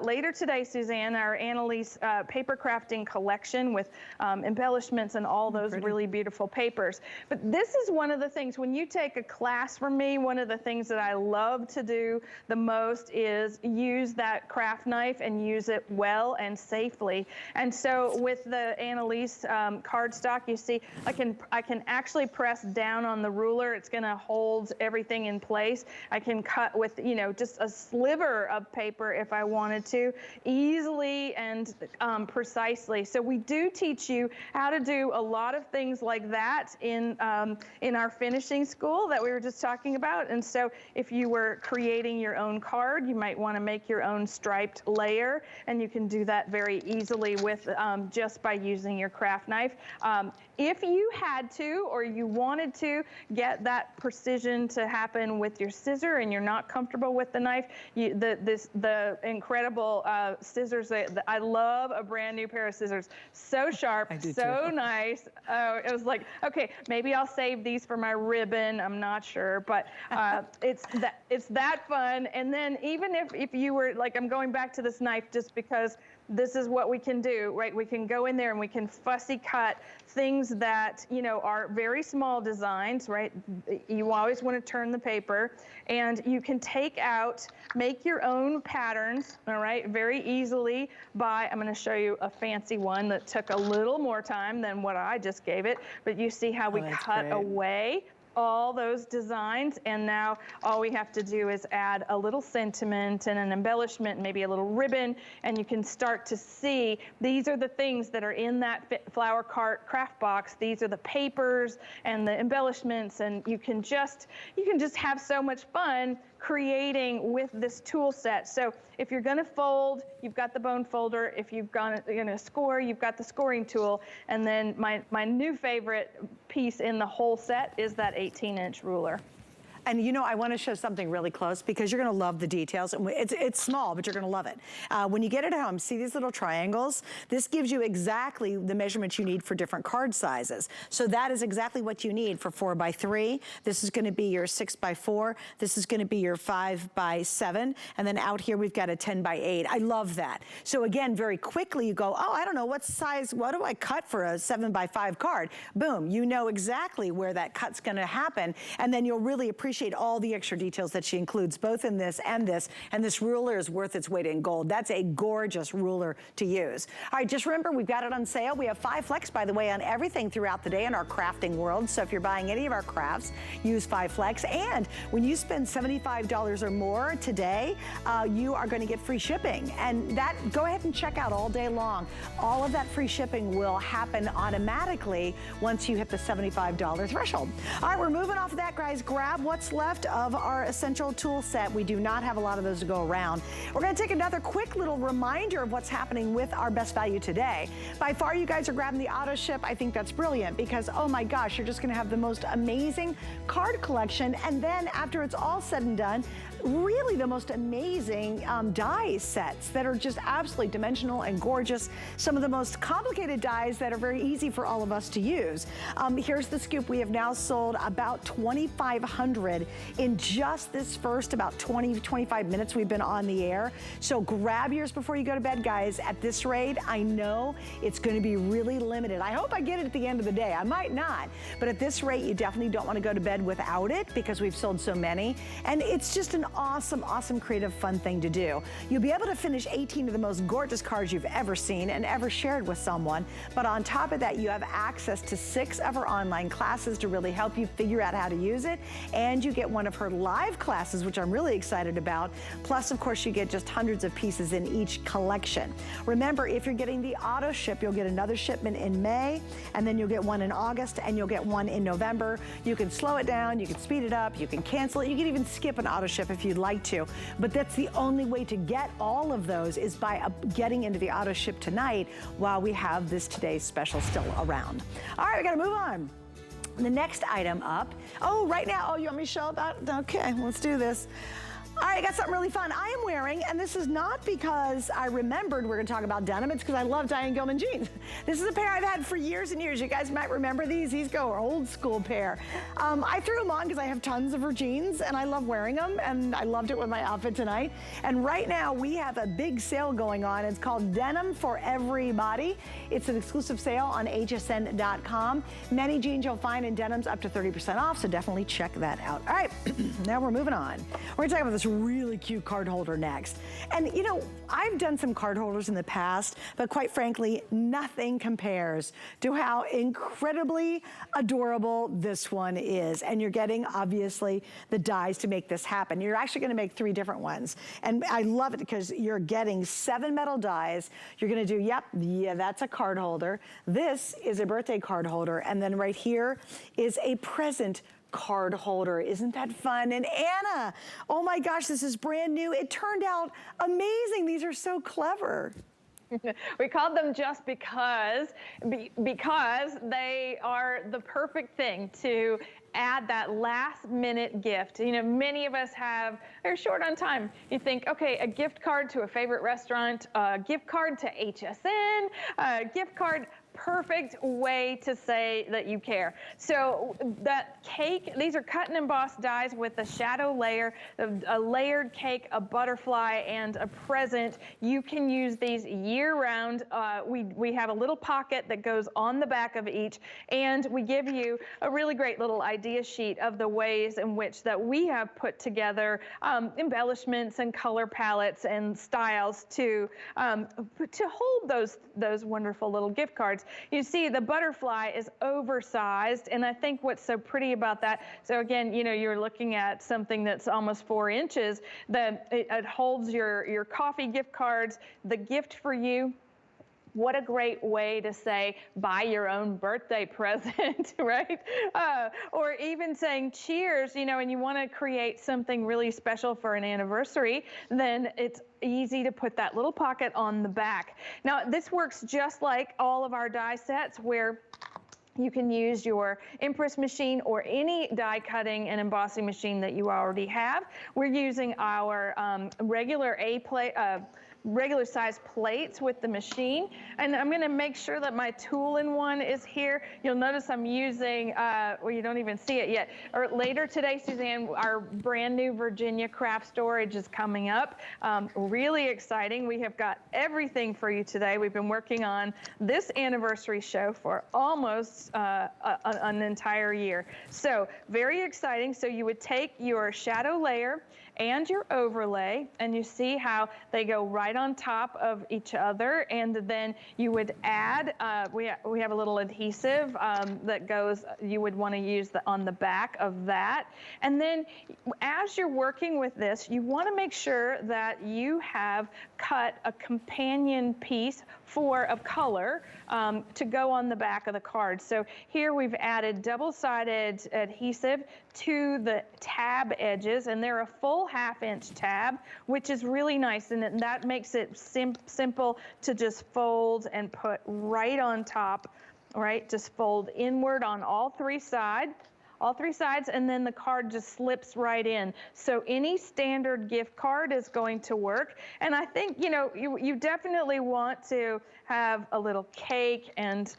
later today, Suzanne, our Annalise paper crafting collection with embellishments and all those really beautiful papers. But this is one of the things, when you take a class from me, one of the things that I love to do the most is use that craft knife and use it well and safely. And so with the Annalise cardstock, you see, I can actually press down on the ruler. It's going to hold everything in place. I can cut with, just a sliver of paper if I wanted to, easily and precisely. So we do teach you how to do a lot of things like that in our finishing school that we were just talking about. And so if you were creating your own card, you might want to make your own striped layer, and you can do that very easily with just by using your craft knife. If you had to, or you wanted to get that precision to happen with your scissor and you're not comfortable with the knife, the incredible scissors, I love a brand new pair of scissors. So sharp, so nice. It was like, okay, maybe I'll save these for my ribbon. I'm not sure, but it's that fun. And then even if you were, like, I'm going back to this knife just because this is what we can do, right? We can go in there and we can fussy cut things that, you know, are very small designs, right? You always want to turn the paper, and you can take out, make your own patterns, all right, very easily by, I'm going to show you a fancy one that took a little more time than what I just gave it, but you see how we cut away all those designs, and now all we have to do is add a little sentiment and an embellishment, maybe a little ribbon, and you can start to see these are the things that are in that flower cart craft box. These are the papers and the embellishments, and you can just have so much fun creating with this tool set. So if you're gonna fold, you've got the bone folder. If you're gonna score, you've got the scoring tool. And then my new favorite piece in the whole set is that 18-inch ruler. And you know, I want to show something really close because you're going to love the details. It's small, but you're going to love it. When you get it home, see these little triangles? This gives you exactly the measurements you need for different card sizes. So that is exactly what you need for 4x3. This is going to be your 6x4. This is going to be your 5x7. And then out here, we've got a 10x8. I love that. So again, very quickly you go, oh, I don't know, what size, what do I cut for a 7x5 card? Boom, you know exactly where that cut's going to happen. And then you'll really appreciate all the extra details that she includes both in this, and this ruler is worth its weight in gold. That's a gorgeous ruler to use. All right, just remember, we've got it on sale. We have 5 flex, by the way, on everything throughout the day in our crafting world. So if you're buying any of our crafts, use 5 flex. And when you spend $75 or more today, you are going to get free shipping. And that, go ahead and check out all day long. All of that free shipping will happen automatically once you hit the $75 threshold. All right, we're moving off of that, guys. Grab what's left of our essential tool set. We do not have a lot of those to go around. We're going to take another quick little reminder of what's happening with our best value today. By far, you guys are grabbing the auto ship. I think that's brilliant because, oh my gosh, you're just going to have the most amazing card collection. And then after it's all said and done, really the most amazing die sets that are just absolutely dimensional and gorgeous. Some of the most complicated dies that are very easy for all of us to use. Here's the scoop. We have now sold about 2,500 in just this first about 20-25 minutes we've been on the air. So grab yours before you go to bed, guys. At this rate, I know it's going to be really limited. I hope I get it at the end of the day. I might not, but at this rate, you definitely don't want to go to bed without it because we've sold so many. And it's just an awesome, awesome, creative, fun thing to do. You'll be able to finish 18 of the most gorgeous cards you've ever seen and ever shared with someone. But on top of that, you have access to 6 of her online classes to really help you figure out how to use it. And you get one of her live classes, which I'm really excited about. Plus, of course, you get just hundreds of pieces in each collection. Remember, if you're getting the auto ship, you'll get another shipment in May, and then you'll get one in August, and you'll get one in November. You can slow it down, you can speed it up, you can cancel it, you can even skip an auto ship if you'd like to. But that's the only way to get all of those is by getting into the auto ship tonight while we have this today's special still around. All right, we gotta move on. The next item up, oh, right now, oh, you want me to show that? Okay, let's do this. All right, I got something really fun. I am wearing, and this is not because I remembered we're gonna talk about denim, it's because I love Diane Gilman jeans. This is a pair I've had for years and years. You guys might remember these. These go old school pair. I threw them on because I have tons of her jeans and I love wearing them, and I loved it with my outfit tonight. And right now we have a big sale going on. It's called Denim for Everybody. It's an exclusive sale on hsn.com. Many jeans you'll find in denims up to 30% off, so definitely check that out. All right, now we're moving on. We're gonna talk about this really cute card holder next. And you know, I've done some card holders in the past, but quite frankly, nothing compares to how incredibly adorable this one is. And you're getting, obviously, the dies to make this happen. You're actually gonna make 3 different ones. And I love it because you're getting 7 metal dies. You're gonna do, yep, yeah, that's a card holder. This is a birthday card holder. And then right here is a present card holder. Isn't that fun? And Anna, oh my gosh, this is brand new. It turned out amazing. These are so clever. We called them just because they are the perfect thing to add that last minute gift. You know, many of us are short on time. You think, okay, a gift card to a favorite restaurant, a gift card to HSN, a gift card, perfect way to say that you care. So that cake, these are cut and embossed dies with a shadow layer, a layered cake, a butterfly, and a present. You can use these year round. We have a little pocket that goes on the back of each, and we give you a really great little idea sheet of the ways in which that we have put together embellishments and color palettes and styles to hold those wonderful little gift cards. You see the butterfly is oversized, and I think what's so pretty about that, so again, you know, you're looking at something that's almost 4 inches, that it holds your coffee gift cards, the gift for you. What a great way to say, buy your own birthday present, right? Or even saying cheers, you know, and you want to create something really special for an anniversary, then it's easy to put that little pocket on the back. Now, this works just like all of our die sets, where you can use your impress machine or any die cutting and embossing machine that you already have. We're using our regular size plates with the machine, and I'm going to make sure that my tool-in-one is here. You'll notice I'm using, well, you don't even see it yet. Or later today, Suzanne, our brand new Virginia craft storage is coming up. Really exciting. We have got everything for you today. We've been working on this anniversary show for almost an entire year. So very exciting. So you would take your shadow layer and your overlay, and you see how they go right on top of each other, and then you would add, we have a little adhesive that goes, you would want to use on the back of that. And then as you're working with this, you want to make sure that you have cut a companion piece of color to go on the back of the card. So here we've added double-sided adhesive to the tab edges, and they're a full 1/2 inch tab, which is really nice, and that makes it simple to just fold and put right on top, right? Just fold inward on all three sides, and then the card just slips right in. So any standard gift card is going to work. And I think, you know, you definitely want to have a little cake, and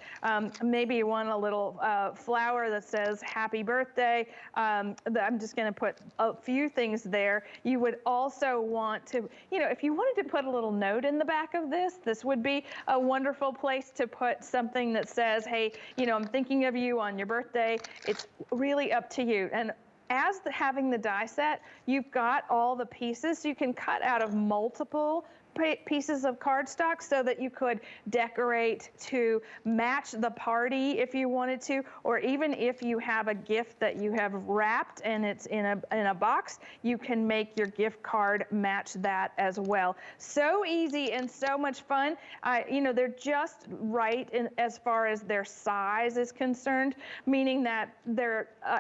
maybe you want a little flower that says happy birthday. I'm just going to put a few things there. You would also want to, you know, if you wanted to put a little note in the back of this would be a wonderful place to put something that says, hey, you know, I'm thinking of you on your birthday. It's really up to you. And as having the die set, you've got all the pieces, so you can cut out of multiple pieces of cardstock so that you could decorate to match the party if you wanted to, or even if you have a gift that you have wrapped and it's in a box, you can make your gift card match that as well. So easy and so much fun. You know, they're just right as far as their size is concerned, meaning that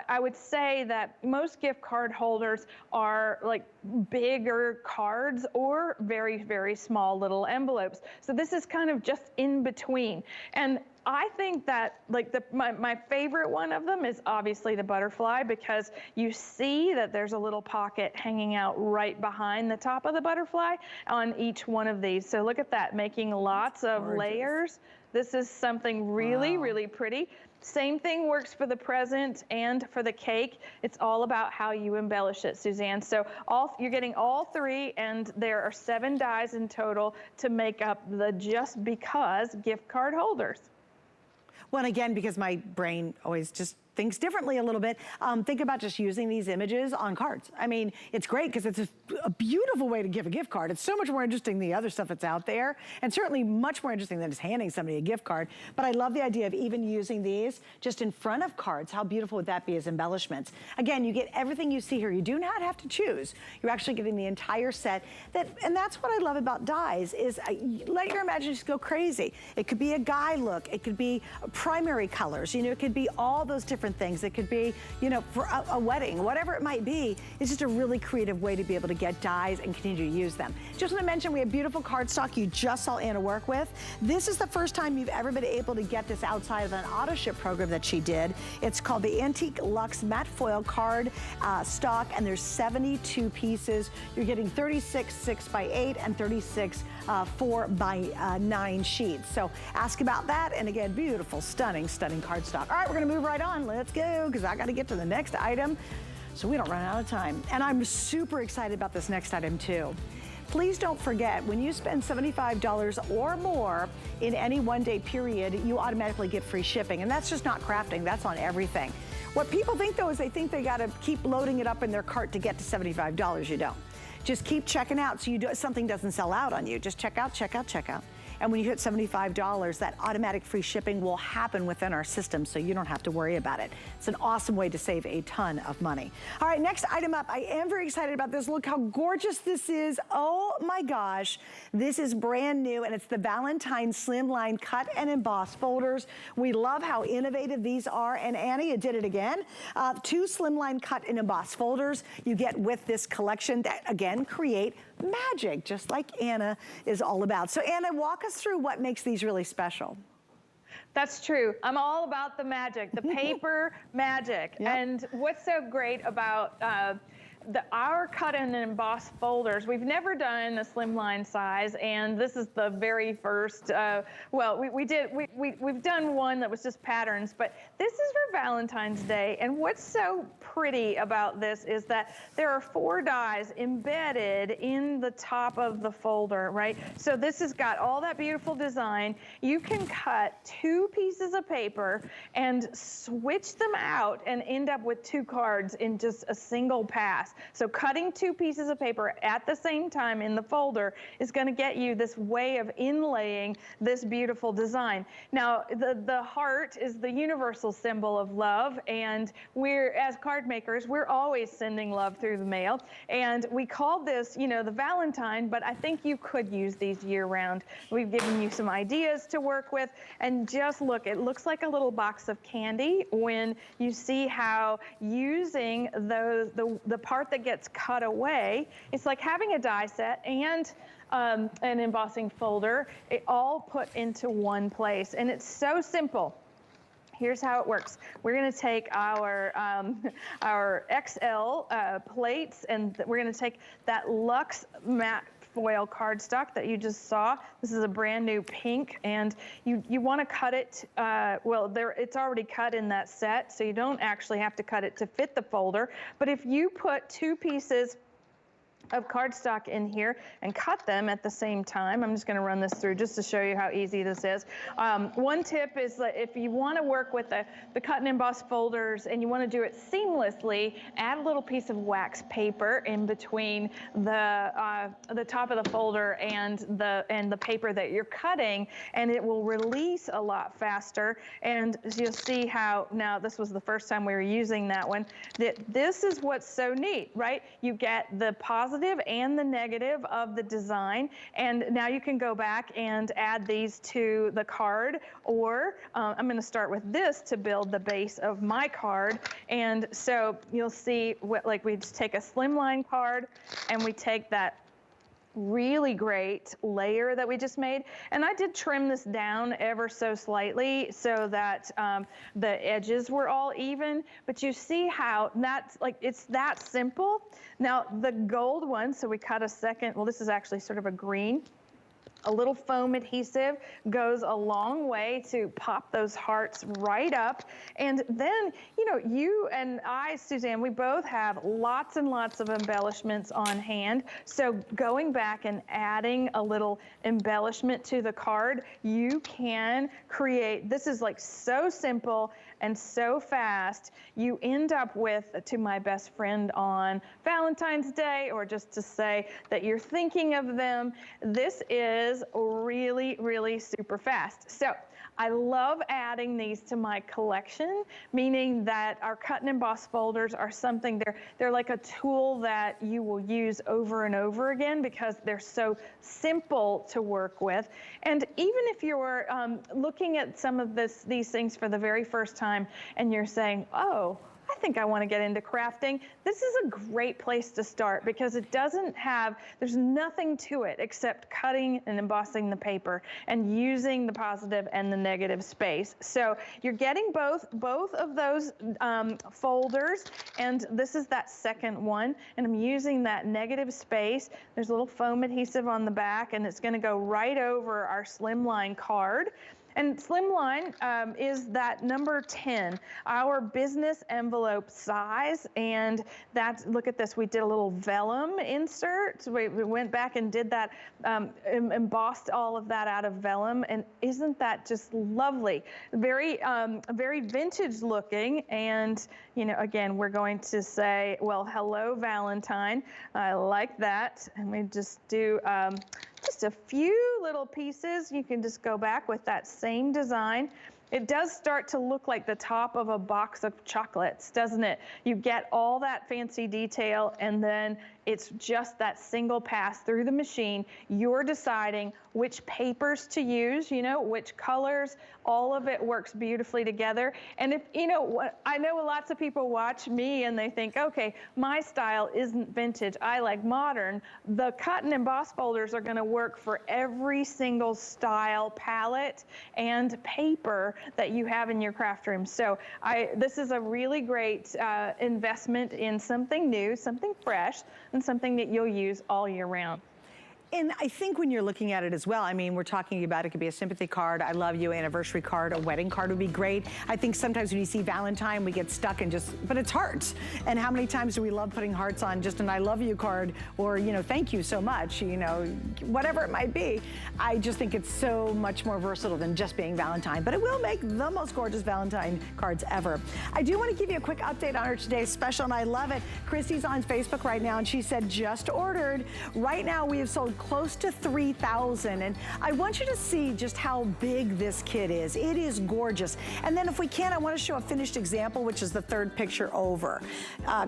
I would say that most gift card holders are like bigger cards or very, very small little envelopes. So this is kind of just in between. And I think that like my favorite one of them is obviously the butterfly, because you see that there's a little pocket hanging out right behind the top of the butterfly on each one of these. So look at that, making lots of layers. This is something really, really pretty. Same thing works for the present and for the cake. It's all about how you embellish it, Suzanne. So you're getting all three, and there are 7 dies in total to make up the Just Because gift card holders. Well, again, because my brain always just thinks differently a little bit, think about just using these images on cards. I mean, it's great because it's a beautiful way to give a gift card. It's so much more interesting than the other stuff that's out there, and certainly much more interesting than just handing somebody a gift card. But I love the idea of even using these just in front of cards. How beautiful would that be as embellishments? Again, you get everything you see here. You do not have to choose. You're actually getting the entire set. And that's what I love about dies, is let your imagination go crazy. It could be a guy look. It could be primary colors. You know, it could be all those different different things. It could be, you know, for a wedding, whatever it might be. It's just a really creative way to be able to get dies and continue to use them. Just want to mention we have beautiful cardstock you just saw Anna work with. This is the first time you've ever been able to get this outside of an auto ship program that she did. It's called the Antique Luxe Matte Foil Card Stock, and there's 72 pieces. You're getting 36 6x8 and 36 4x9 sheets. So ask about that. And again, beautiful, stunning cardstock. All right, we're gonna move right on. Let's go, because I gotta get to the next item so we don't run out of time. And I'm super excited about this next item too. Please don't forget, when you spend $75 or more in any one-day period, you automatically get free shipping. And that's just not crafting, that's on everything. What people think though is they think they gotta keep loading it up in their cart to get to $75. You don't. Just keep checking out so something doesn't sell out on you. Just check out, check out, check out. And when you hit $75, that automatic free shipping will happen within our system, so you don't have to worry about it. It's an awesome way to save a ton of money. All right, next item up. I am very excited about this. Look how gorgeous this is. Oh my gosh. This is brand new, and it's the Valentine Slimline Cut and Emboss folders. We love how innovative these are, and Annie, you did it again. 2 Slimline Cut and Emboss folders you get with this collection that, again, create magic, just like Anna is all about. So Anna, walk us through what makes these really special. That's true. I'm all about the magic, the paper magic. Yep. And what's so great about our cut and emboss folders, we've never done a slimline size, and this is the very first, well, we've done one that was just patterns, but this is for Valentine's Day. And what's so pretty about this is that there are 4 dies embedded in the top of the folder, right? So this has got all that beautiful design. You can cut 2 pieces of paper and switch them out and end up with 2 cards in just a single pass. So cutting 2 pieces of paper at the same time in the folder is going to get you this way of inlaying this beautiful design. Now, the heart is the universal symbol of love, and we're, as card makers, we're always sending love through the mail. And we called this, you know, the Valentine, but I think you could use these year round. We've given you some ideas to work with, and just look, it looks like a little box of candy when you see how using the part that gets cut away, it's like having a die set and an embossing folder, it all put into one place. And it's so simple. Here's how it works. We're going to take our XL plates, and we're going to take that Luxe Matte Foil cardstock that you just saw. This is a brand new pink, and you want to cut it, well, it's already cut in that set, so you don't actually have to cut it to fit the folder. But if you put 2 pieces of cardstock in here and cut them at the same time. I'm just going to run this through just to show you how easy this is. One tip is that if you want to work with the cut and emboss folders and you want to do it seamlessly, add a little piece of wax paper in between the top of the folder and the paper that you're cutting, and it will release a lot faster. And you'll see how, now this was the first time we were using that one, that this is what's so neat, right? You get the positive and the negative of the design, and now you can go back and add these to the card, or I'm going to start with this to build the base of my card. And so you'll see what, like, we just take a slimline card and we take that really great layer that we just made, and I did trim this down ever so slightly so that the edges were all even, but you see how that's like, it's that simple. Now the gold one, so we cut a second, well, this is actually sort of a green. A little foam adhesive goes a long way to pop those hearts right up. And then, you know, you and I, Suzanne, we both have lots and lots of embellishments on hand. So going back and adding a little embellishment to the card, you can create, this is like so simple and so fast. You end up with, to my best friend on Valentine's Day, or just to say that you're thinking of them, this is really, really super fast. So I love adding these to my collection, meaning that our cut and emboss folders are something, they're like a tool that you will use over and over again because they're so simple to work with. And even if you're looking at some of these things for the very first time and you're saying, oh, I think I want to get into crafting, this is a great place to start because it doesn't have, there's nothing to it except cutting and embossing the paper and using the positive and the negative space. So you're getting both of those folders, and this is that second one, and I'm using that negative space. There's a little foam adhesive on the back, and it's going to go right over our slimline card. And slimline is that number 10, our business envelope size. And that's, look at this, we did a little vellum insert. So we went back and did that, embossed all of that out of vellum. And isn't that just lovely? Very, very vintage looking. And, you know, again, we're going to say, well, hello, Valentine. I like that. And we just do just a few little pieces. You can just go back with that same design. It does start to look like the top of a box of chocolates, doesn't it? You get all that fancy detail, and then it's just that single pass through the machine. You're deciding which papers to use, you know, which colors. All of it works beautifully together. And if, you know, what, I know lots of people watch me and they think, okay, my style isn't vintage, I like modern. The cut and emboss folders are going to work for every single style palette and paper that you have in your craft room. So this is a really great investment in something new, something fresh, and something that you'll use all year round. And I think when you're looking at it as well, I mean, we're talking about, it could be a sympathy card, I love you, anniversary card, a wedding card would be great. I think sometimes when you see Valentine, we get stuck and just, but it's hearts. And how many times do we love putting hearts on just an I love you card, or, you know, thank you so much, you know, whatever it might be. I just think it's so much more versatile than just being Valentine, but it will make the most gorgeous Valentine cards ever. I do want to give you a quick update on our today's special, and I love it. Christy's on Facebook right now, and she said, just ordered. Right now, we have sold close to 3,000, and I want you to see just how big this kit is. It is gorgeous. And then if we can, I want to show a finished example, which is the third picture over.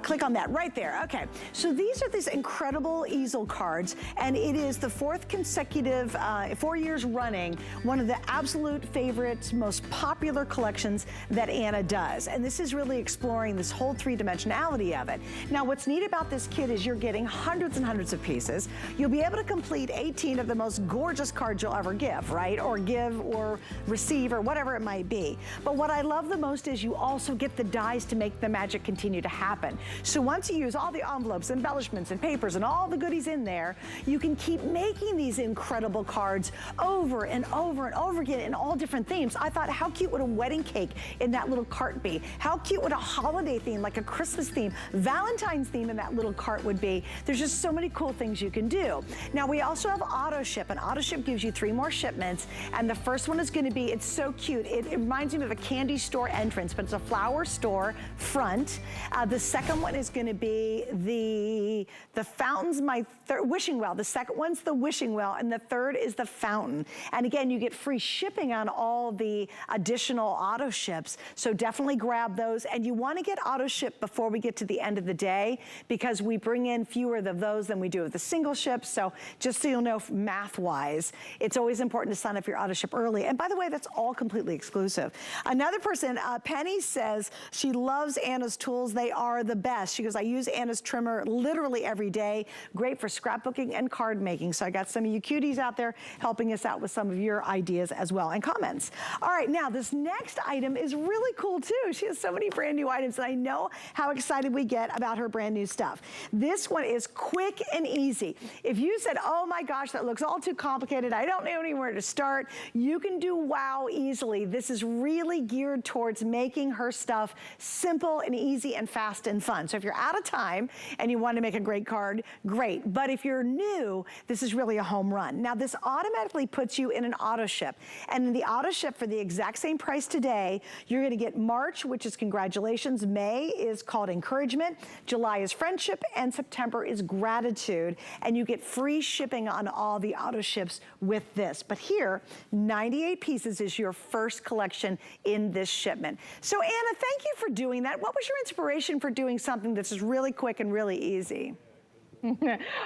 Click on that right there. Okay, so these are these incredible easel cards, and it is the fourth consecutive, 4 years running, one of the absolute favorites, most popular collections that Anna does. And this is really exploring this whole three-dimensionality of it. Now, what's neat about this kit is you're getting hundreds and hundreds of pieces. You'll be able to complete 18 of the most gorgeous cards you'll ever give, right? Or give or receive or whatever it might be. But what I love the most is you also get the dies to make the magic continue to happen. So once you use all the envelopes, embellishments, and papers, and all the goodies in there, you can keep making these incredible cards over and over and over again in all different themes. I thought, how cute would a wedding cake in that little cart be? How cute would a holiday theme, like a Christmas theme, Valentine's theme in that little cart would be? There's just so many cool things you can do. Now, we also have auto ship, and auto ship gives you 3 more shipments, and the first one is going to be, it's so cute, it reminds me of a candy store entrance, but it's a flower store front. The second one is going to be the fountain's my wishing well. The second one's the wishing well, and the third is the fountain. And again, you get free shipping on all the additional auto ships, so definitely grab those. And you want to get auto ship before we get to the end of the day, because we bring in fewer of those than we do of the single ships. So just so you'll know, math-wise, it's always important to sign up your auto ship early. And by the way, that's all completely exclusive. Another person, Penny, says she loves Anna's tools. They are the best. She goes, I use Anna's trimmer literally every day. Great for scrapbooking and card making. So I got some of you cuties out there helping us out with some of your ideas as well, and comments. All right, now this next item is really cool too. She has so many brand new items, and I know how excited we get about her brand new stuff. This one is quick and easy. If you said, oh my gosh, that looks all too complicated, I don't know anywhere to start, you can do wow easily. This is really geared towards making her stuff simple and easy and fast and fun. So if you're out of time and you want to make a great card, great. But if you're new, this is really a home run. Now, this automatically puts you in an auto ship. And in the auto ship, for the exact same price today, you're going to get March, which is congratulations. May is called encouragement. July is friendship. And September is gratitude. And you get free shipping on all the auto ships with this. But here, 98 pieces is your first collection in this shipment. So Anna, thank you for doing that. What was your inspiration for doing something that's just really quick and really easy?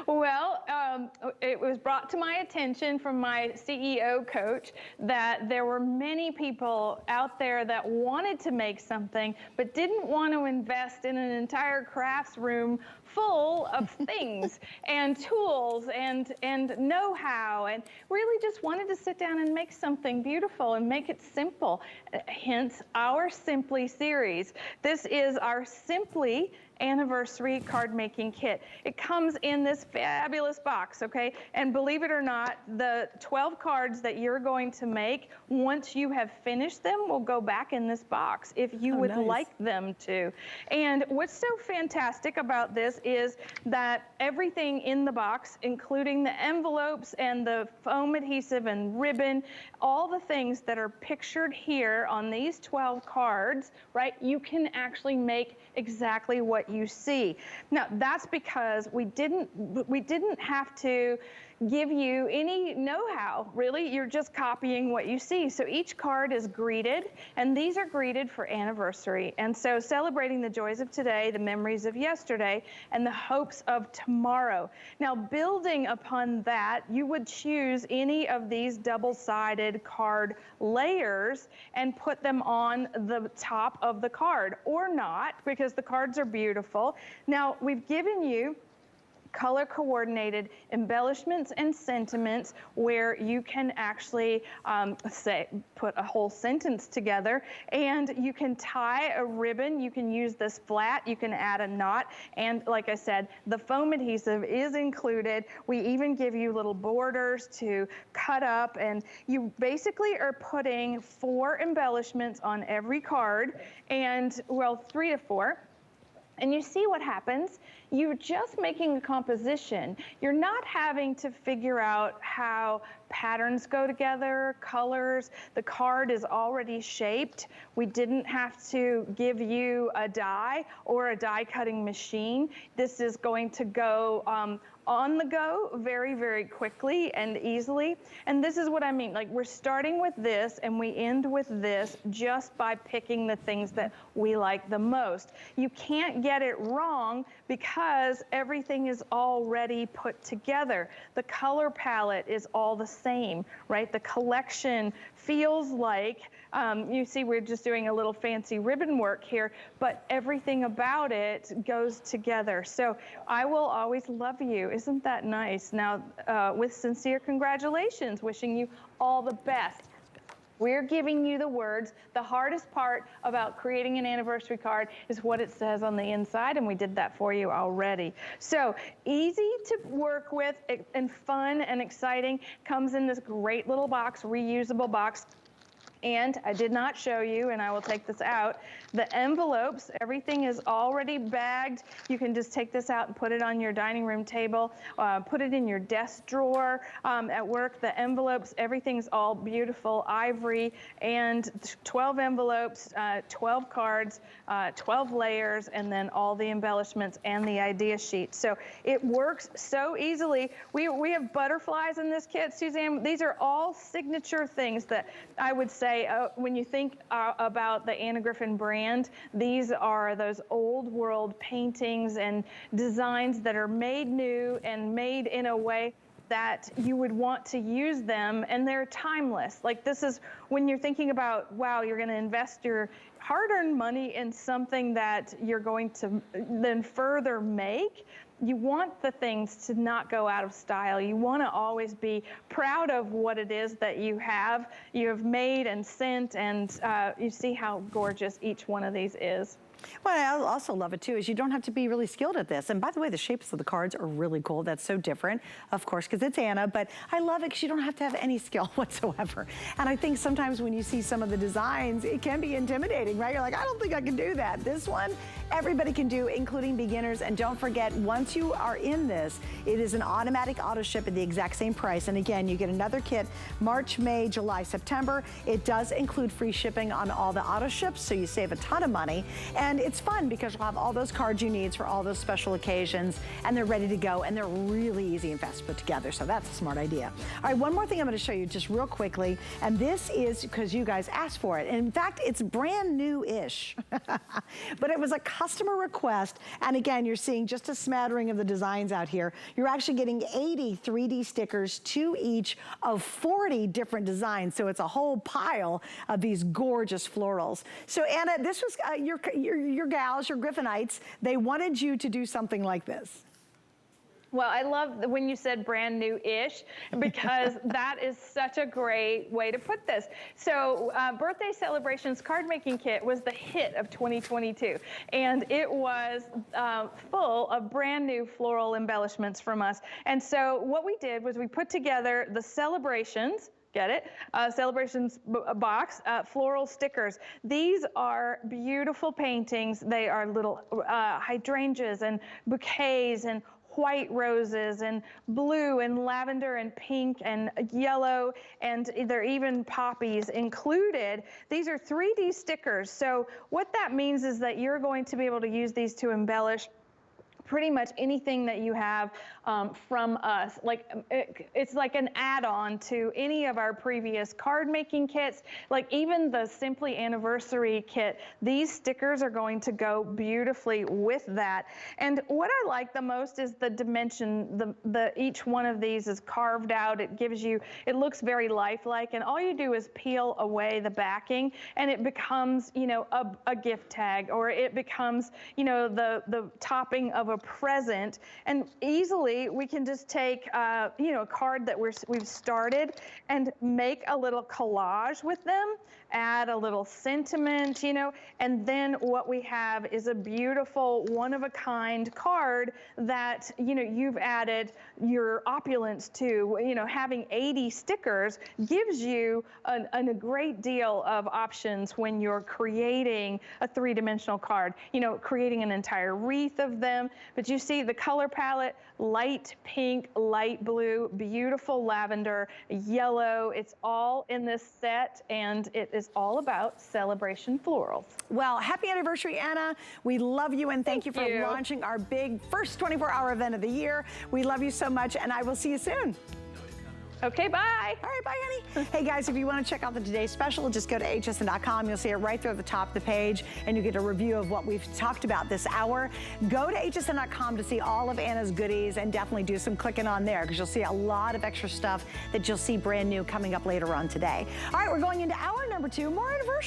Well, it was brought to my attention from my CEO coach that there were many people out there that wanted to make something but didn't want to invest in an entire crafts room full of things and tools and know-how, and really just wanted to sit down and make something beautiful and make it simple. Hence our Simply series. This is our Simply anniversary card making kit. It comes in this fabulous box, okay? And believe it or not, the 12 cards that you're going to make, once you have finished them, will go back in this box if you would like them to. And what's so fantastic about this is that everything in the box, including the envelopes and the foam adhesive and ribbon, all the things that are pictured here on these 12 cards, right? You can actually make exactly what you see. Now, that's because we didn't have to give you any know-how, really. You're just copying what you see. So each card is greeted, and these are greeted for anniversary. And so celebrating the joys of today, the memories of yesterday, and the hopes of tomorrow. Now, building upon that, you would choose any of these double-sided card layers and put them on the top of the card, or not, because the cards are beautiful. Now, we've given you color coordinated embellishments and sentiments where you can actually put a whole sentence together, and you can tie a ribbon. You can use this flat, you can add a knot, and like I said, the foam adhesive is included. We even give you little borders to cut up, and you basically are putting 4 embellishments on every card, and well, 3 to 4. And you see what happens. You're just making a composition. You're not having to figure out how patterns go together, colors. The card is already shaped. We didn't have to give you a die or a die cutting machine. This is going to go on the go very, very quickly and easily. And this is what I mean. Like, we're starting with this and we end with this just by picking the things that we like the most. You can't get it wrong because everything is already put together. The color palette is all the same, right? The collection feels like, you see we're just doing a little fancy ribbon work here, but everything about it goes together. So I will always love you. Isn't that nice? Now, with sincere congratulations, wishing you all the best. We're giving you the words. The hardest part about creating an anniversary card is what it says on the inside, and we did that for you already. So easy to work with and fun and exciting. Comes in this great little box, reusable box. And I did not show you, and I will take this out, the envelopes. Everything is already bagged. You can just take this out and put it on your dining room table, put it in your desk drawer at work. The envelopes, everything's all beautiful ivory, and 12 envelopes, 12 cards, 12 layers, and then all the embellishments and the idea sheet. So it works so easily. We have butterflies in this kit, Suzanne. These are all signature things that I would say, when you think about the Anna Griffin brand, these are those old world paintings and designs that are made new and made in a way that you would want to use them, and they're timeless. Like, this is when you're thinking about, wow, you're going to invest your hard-earned money in something that you're going to then further make. You want the things to not go out of style. You want to always be proud of what it is that you have made and sent, and you see how gorgeous each one of these is. What I also love it too is you don't have to be really skilled at this. And by the way, the shapes of the cards are really cool. That's so different, of course, because it's Anna, but I love it because you don't have to have any skill whatsoever. And I think sometimes when you see some of the designs, it can be intimidating, right? You're like, I don't think I can do that. This one, everybody can do, including beginners. And don't forget, once you are in this, it is an automatic auto ship at the exact same price. And again, you get another kit March, May, July, September. It does include free shipping on all the auto ships, so you save a ton of money. And And it's fun because you'll have all those cards you need for all those special occasions, and they're ready to go, and they're really easy and fast to put together, so that's a smart idea. All right, one more thing I'm gonna show you just real quickly, and this is because you guys asked for it. And in fact, it's brand new-ish, but it was a customer request, and again, you're seeing just a smattering of the designs out here. You're actually getting 80 3D stickers, 2 each of 40 different designs, so it's a whole pile of these gorgeous florals. So Anna, this was your gals, your Griffinites, they wanted you to do something like this. Well, I love when you said brand new-ish, because that is such a great way to put this. So Birthday Celebrations Card Making Kit was the hit of 2022, and it was full of brand new floral embellishments from us. And so what we did was we put together the Celebrations, get it? Celebrations box, floral stickers. These are beautiful paintings. They are little hydrangeas and bouquets and white roses and blue and lavender and pink and yellow, and there are even poppies included. These are 3D stickers. So what that means is that you're going to be able to use these to embellish pretty much anything that you have from us. Like it's like an add-on to any of our previous card making kits, like even the Simply Anniversary kit. These stickers are going to go beautifully with that. And what I like the most is the dimension. Each one of these is carved out. It gives you, it looks very lifelike, and all you do is peel away the backing and it becomes, you know, a gift tag, or it becomes, you know, the topping of a present. And easily we can just take you know, a card that we've started and make a little collage with them, add a little sentiment, you know, and then what we have is a beautiful one-of-a-kind card that, you know, you've added your opulence to. You know, having 80 stickers gives you a great deal of options when you're creating a three-dimensional card, you know, creating an entire wreath of them. But you see the color palette: light pink, light blue, beautiful lavender, yellow. It's all in this set, and it is all about celebration florals. Well, happy anniversary, Anna. We love you, and thank you for launching our big first 24-hour event of the year. We love you so much, and I will see you soon. Okay, bye. All right, bye, honey. Hey, guys, if you want to check out the Today Special, just go to hsn.com. You'll see it right there at the top of the page, and you get a review of what we've talked about this hour. Go to hsn.com to see all of Anna's goodies, and definitely do some clicking on there, because you'll see a lot of extra stuff that you'll see brand new coming up later on today. All right, we're going into hour number 2, more anniversary.